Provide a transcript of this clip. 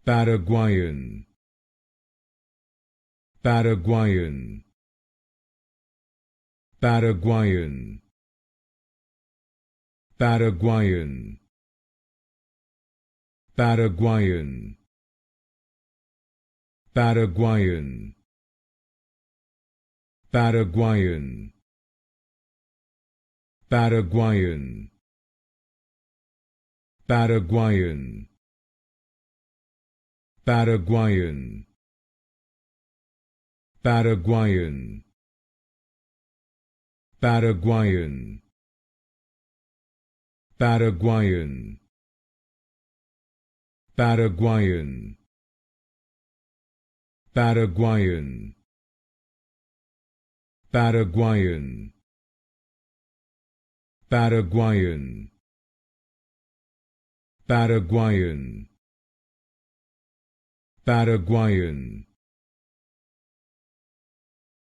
Paraguayan, Paraguayan, Paraguayan, Paraguayan, Paraguayan, Paraguayan, Paraguayan, Paraguayan, Paraguayan, Paraguayan, Paraguayan, Paraguayan, Paraguayan, Paraguayan, Paraguayan, Paraguayan, Paraguayan, Paraguayan, Paraguayan,